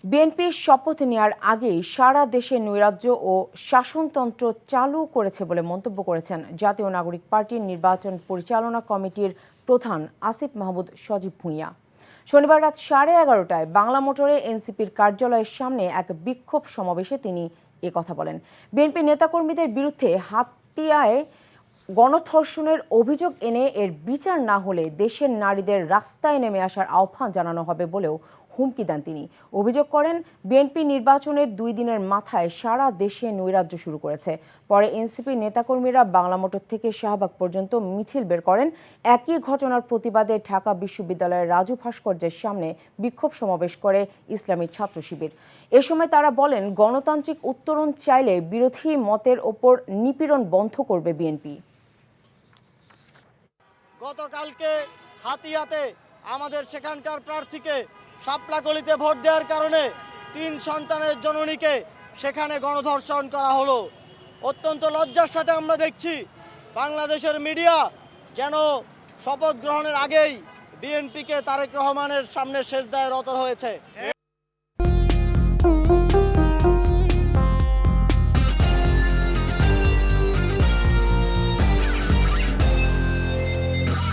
বিএনপির শপথ নেওয়ার আগেই সারা দেশে নৈরাজ্য ও শাসনতন্ত্র চালু করেছে বলে মন্তব্য করেছেন জাতীয় নাগরিক পার্টির নির্বাচন পরিচালনা কমিটির প্রধান আসিফ মাহমুদ সজীব ভুঁইয়া। শনিবার রাত 11:30টায় বাংলা মোটরে এনসিপির কার্যালয়ের সামনে এক বিক্ষোভ সমাবেশে তিনি কথা বলেন। বিএনপি নেতাকর্মীদের বিরুদ্ধে হাতিয়ায় গণধর্ষণের অভিযোগ এনে এর বিচার না হলে দেশের নারীদের রাস্তায় নেমে আসার আহ্বান জানানো হবে বলেও হুমকি দেন তিনি। অভিযোগ করেন, বিএনপি নির্বাচনের 2 দিনের মাথায় সারা দেশে নৈরাজ্য শুরু করেছে। পরে এনসিপি নেতাকর্মীরা বাংলা মোটর থেকে শাহবাগ পর্যন্ত মিছিল বের করেন। একই ঘটনার প্রতিবাদে ঢাকা বিশ্ববিদ্যালয়ের রাজু ভাস্কর্যের সামনে বিক্ষোভ সমাবেশ করে ইসলামী ছাত্র শিবির। এ সময় তারা বলেন, গণতান্ত্রিক উত্তরণ চাইলে বিরোধী মতের ওপর নিপীড়ন বন্ধ করবে বিএনপি। গতকালকে হাতিয়াতে আমাদের সেখানকার প্রার্থীকে শাপলাকলিতে ভোট দেওয়ার কারণে 3 সন্তানের জননীকে সেখানে গণধর্ষণ করা হলো। অত্যন্ত লজ্জার সাথে আমরা দেখছি বাংলাদেশের মিডিয়া যেন শপথ গ্রহণের আগেই বিএনপিকে তারেক রহমানের সামনে সেজদায় রত হয়েছে।